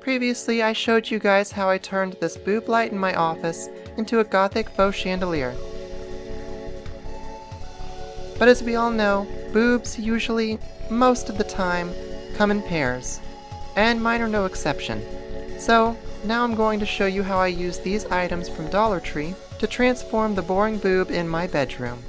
Previously, I showed you guys how I turned this boob light in my office into a Gothic faux chandelier. But as we all know, boobs usually, most of the time, come in pairs, and mine are no exception. So, now I'm going to show you how I use these items from Dollar Tree to transform the boring boob in my bedroom.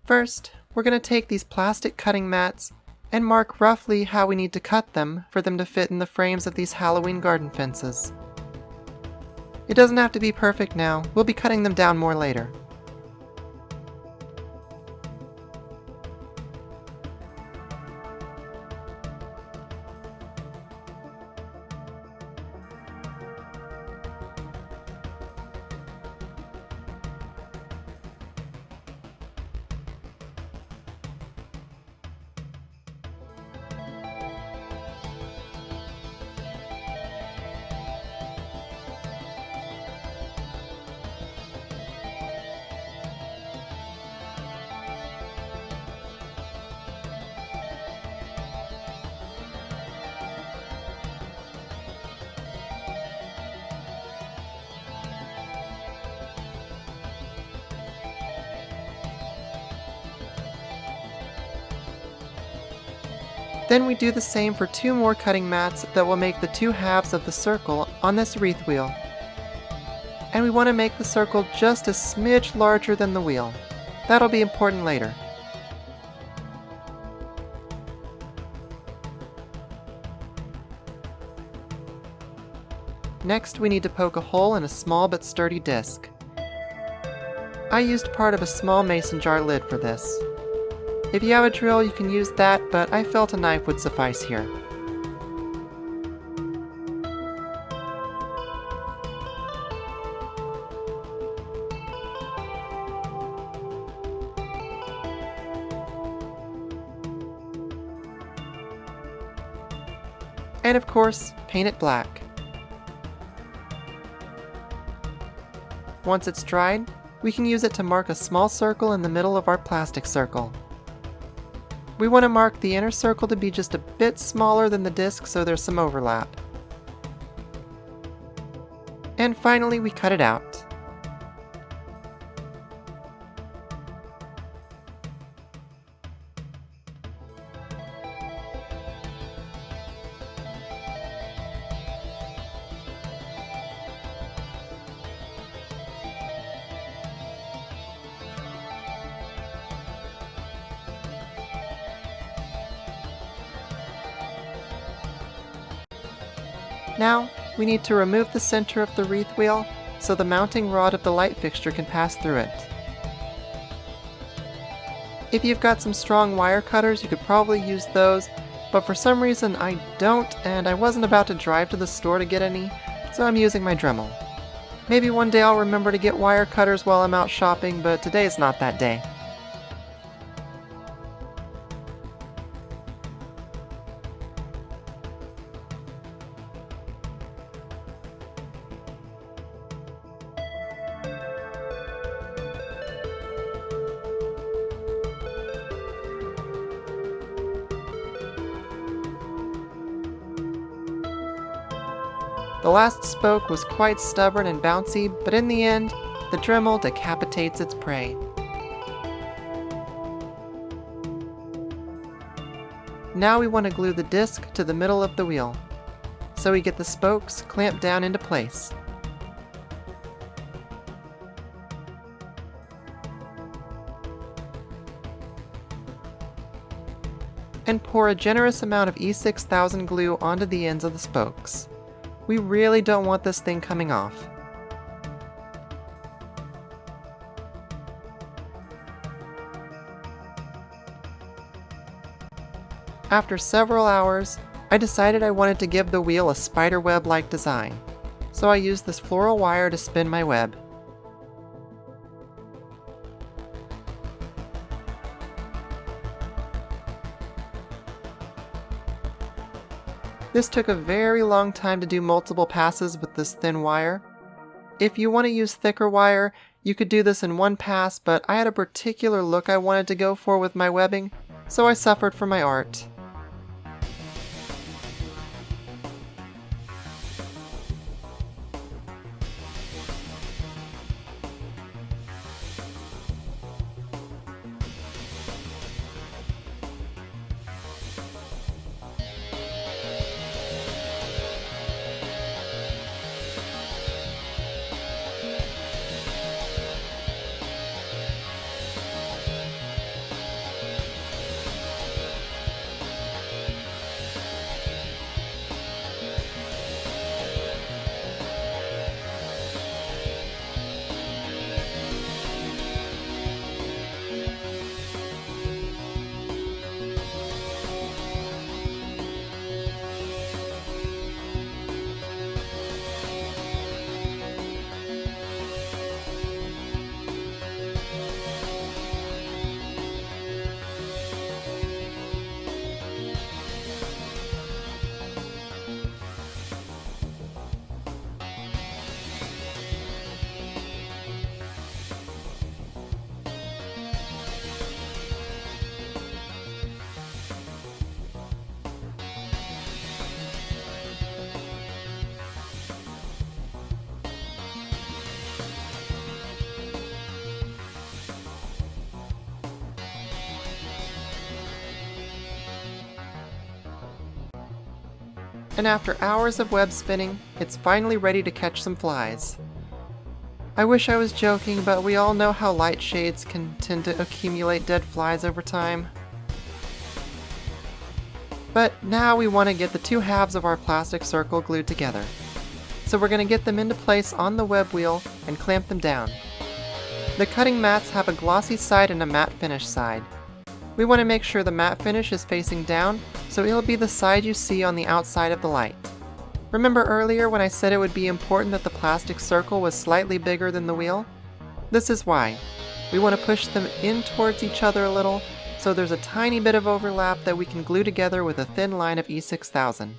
First, we're going to take these plastic cutting mats and mark roughly how we need to cut them for them to fit in the frames of these Halloween garden fences. It doesn't have to be perfect now, we'll be cutting them down more later. Then we do the same for two more cutting mats that will make the two halves of the circle on this wreath wheel. And we want to make the circle just a smidge larger than the wheel. That'll be important later. Next, we need to poke a hole in a small but sturdy disc. I used part of a small mason jar lid for this. If you have a drill, you can use that, but I felt a knife would suffice here. And of course, paint it black. Once it's dried, we can use it to mark a small circle in the middle of our plastic circle. We want to mark the inner circle to be just a bit smaller than the disc so there's some overlap. And finally, we cut it out. Now, we need to remove the center of the wreath wheel so the mounting rod of the light fixture can pass through it. If you've got some strong wire cutters, you could probably use those, but for some reason I don't, and I wasn't about to drive to the store to get any, so I'm using my Dremel. Maybe one day I'll remember to get wire cutters while I'm out shopping, but today's not that day. The last spoke was quite stubborn and bouncy, but in the end, the Dremel decapitates its prey. Now we want to glue the disc to the middle of the wheel, so we get the spokes clamped down into place. And pour a generous amount of E6000 glue onto the ends of the spokes. We really don't want this thing coming off. After several hours, I decided I wanted to give the wheel a spiderweb-like design, so I used this floral wire to spin my web. This took a very long time to do multiple passes with this thin wire. If you want to use thicker wire, You could do this in one pass, but I had a particular look I wanted to go for with my webbing, so I suffered for my art. And after hours of web spinning, it's finally ready to catch some flies. I wish I was joking, but we all know how light shades can tend to accumulate dead flies over time. But now we want to get the two halves of our plastic circle glued together. So we're going to get them into place on the web wheel and clamp them down. The cutting mats have a glossy side and a matte finish side. We want to make sure the matte finish is facing down, so it'll be the side you see on the outside of the light. Remember earlier when I said it would be important that the plastic circle was slightly bigger than the wheel? This is why. We want to push them in towards each other a little, so there's a tiny bit of overlap that we can glue together with a thin line of E6000.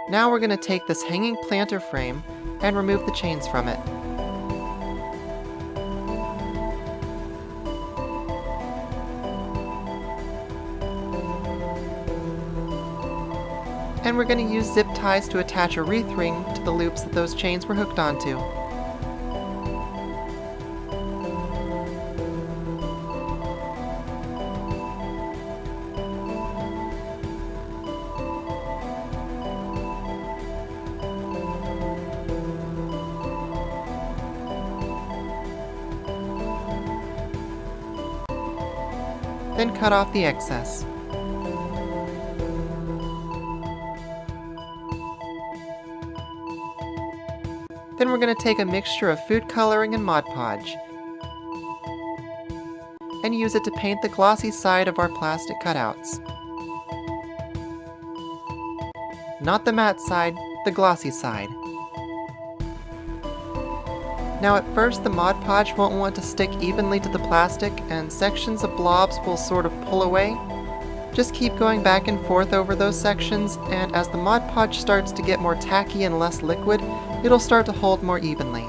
Now we're going to take this hanging planter frame and remove the chains from it. And we're going to use zip ties to attach a wreath ring to the loops that those chains were hooked onto. Then cut off the excess. Then we're going to take a mixture of food coloring and Mod Podge and use it to paint the glossy side of our plastic cutouts. Not the matte side, the glossy side. Now at first the Mod Podge won't want to stick evenly to the plastic and sections of blobs will sort of pull away. Just keep going back and forth over those sections, and as the Mod Podge starts to get more tacky and less liquid, it'll start to hold more evenly.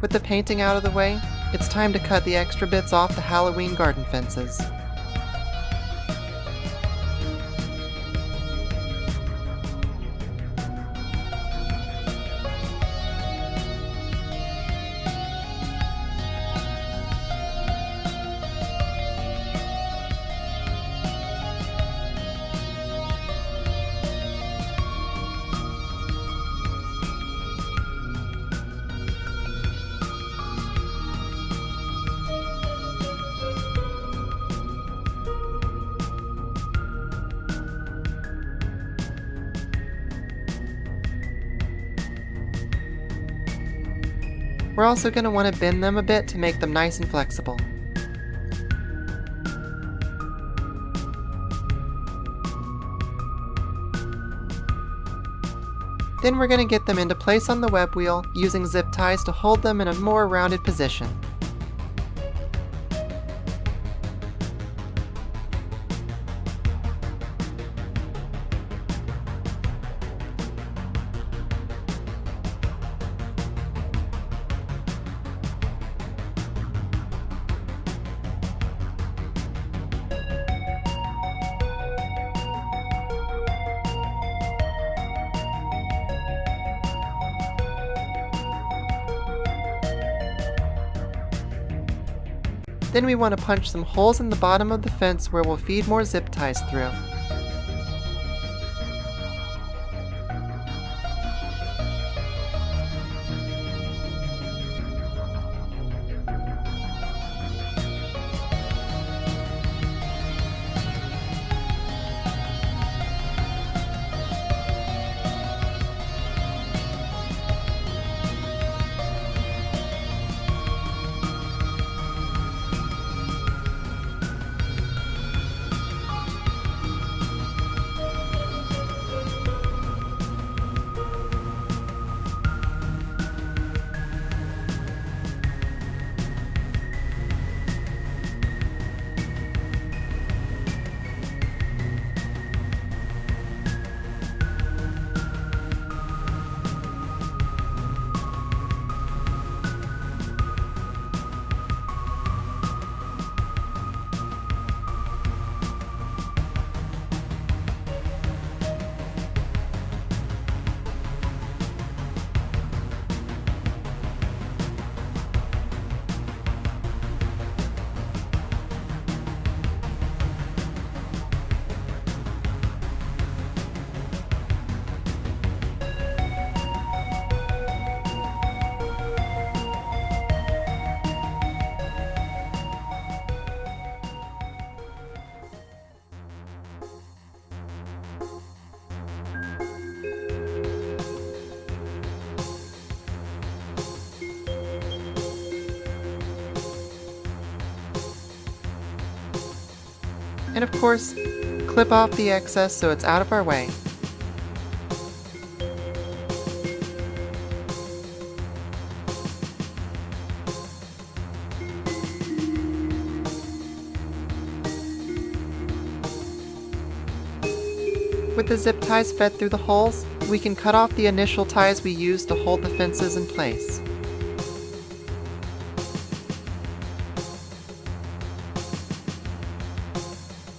With the painting out of the way, it's time to cut the extra bits off the Halloween garden fences. We're also going to want to bend them a bit to make them nice and flexible. Then we're going to get them into place on the web wheel using zip ties to hold them in a more rounded position. Then we want to punch some holes in the bottom of the fence where we'll feed more zip ties through. And of course, clip off the excess so it's out of our way. With the zip ties fed through the holes, we can cut off the initial ties we used to hold the fences in place.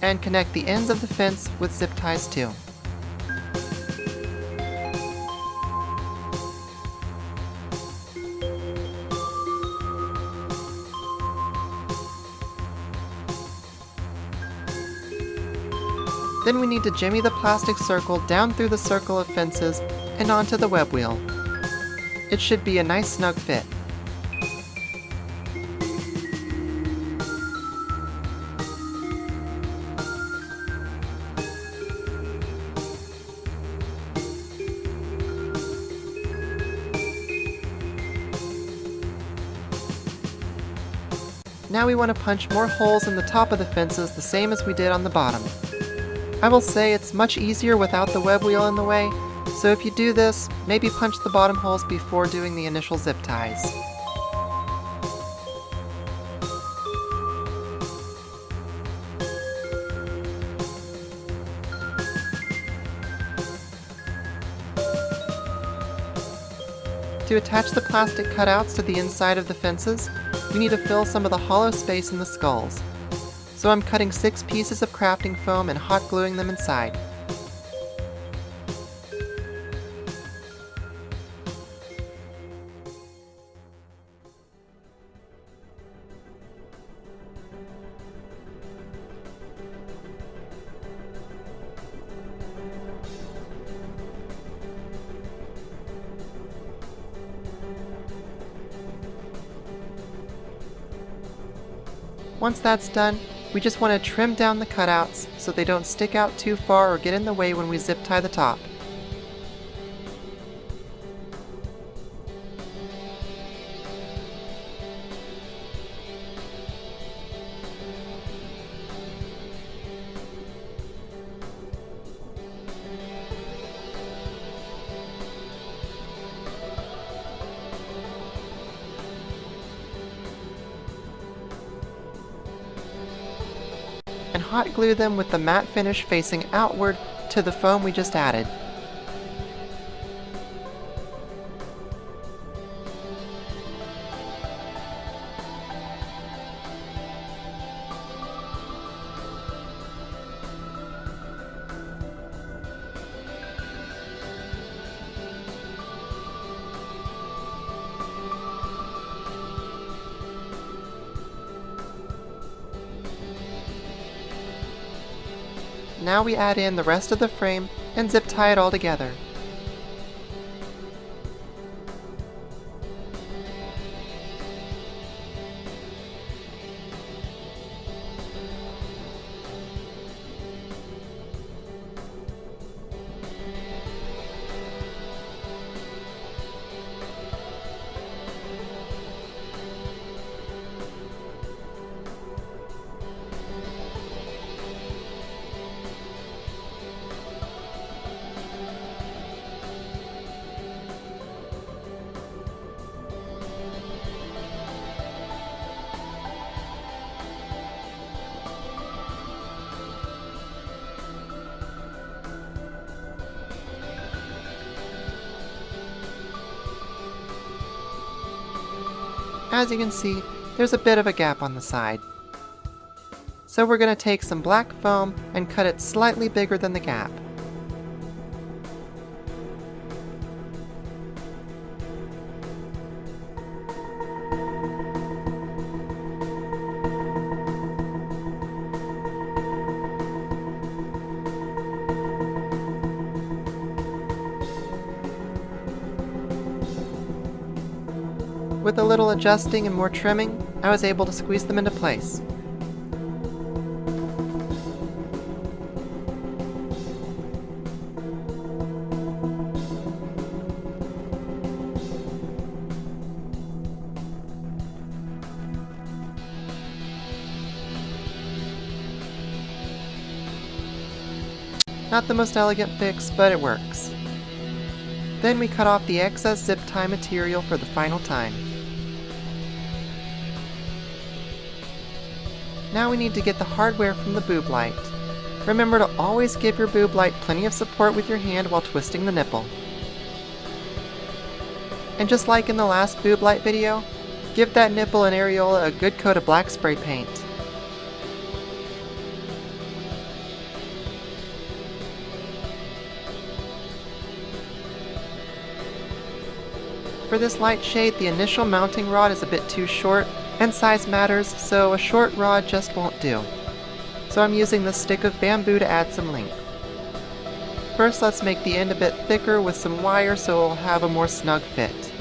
And connect the ends of the fence with zip ties too. Then we need to jimmy the plastic circle down through the circle of fences and onto the web wheel. It should be a nice snug fit. Now we want to punch more holes in the top of the fences the same as we did on the bottom. I will say it's much easier without the web wheel in the way, so if you do this, maybe punch the bottom holes before doing the initial zip ties. To attach the plastic cutouts to the inside of the fences, we need to fill some of the hollow space in the skulls. So I'm cutting 6 pieces of crafting foam and hot gluing them inside. Once that's done, we just want to trim down the cutouts so they don't stick out too far or get in the way when we zip tie the top. And hot glue them with the matte finish facing outward to the foam we just added. Now we add in the rest of the frame and zip tie it all together. As you can see, there's a bit of a gap on the side. So we're going to take some black foam and cut it slightly bigger than the gap. With a little adjusting and more trimming, I was able to squeeze them into place. Not the most elegant fix, but it works. Then we cut off the excess zip tie material for the final time. Now we need to get the hardware from the Booblight. Remember to always give your Booblight plenty of support with your hand while twisting the nipple. And just like in the last Booblight video, give that nipple and areola a good coat of black spray paint. For this light shade, the initial mounting rod is a bit too short, and size matters, so a short rod just won't do. So I'm using this stick of bamboo to add some length. First, let's make the end a bit thicker with some wire so it'll have a more snug fit.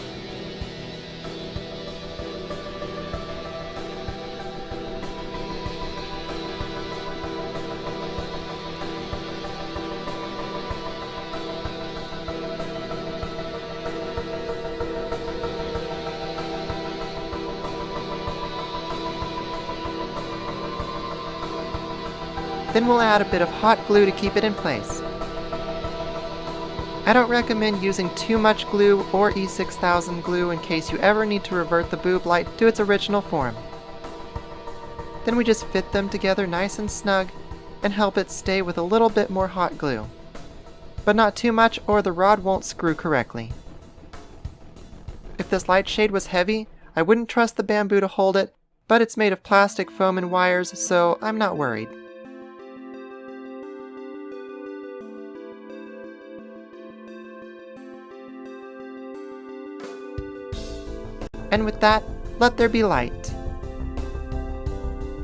Then we'll add a bit of hot glue to keep it in place. I don't recommend using too much glue or E6000 glue in case you ever need to revert the Booblight to its original form. Then we just fit them together nice and snug and help it stay with a little bit more hot glue. But not too much or the rod won't screw correctly. If this light shade was heavy, I wouldn't trust the bamboo to hold it, but it's made of plastic, foam, and wires, so I'm not worried. And with that, let there be light.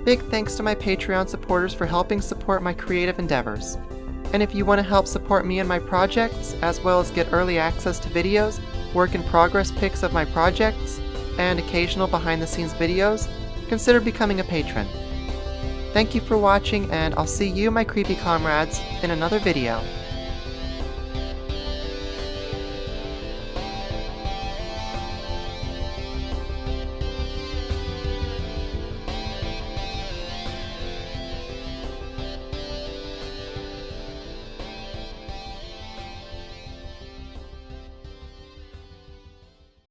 Big thanks to my Patreon supporters for helping support my creative endeavors. And if you want to help support me and my projects, as well as get early access to videos, work in progress pics of my projects, and occasional behind the scenes videos, consider becoming a patron. Thank you for watching, and I'll see you, my creepy comrades, in another video.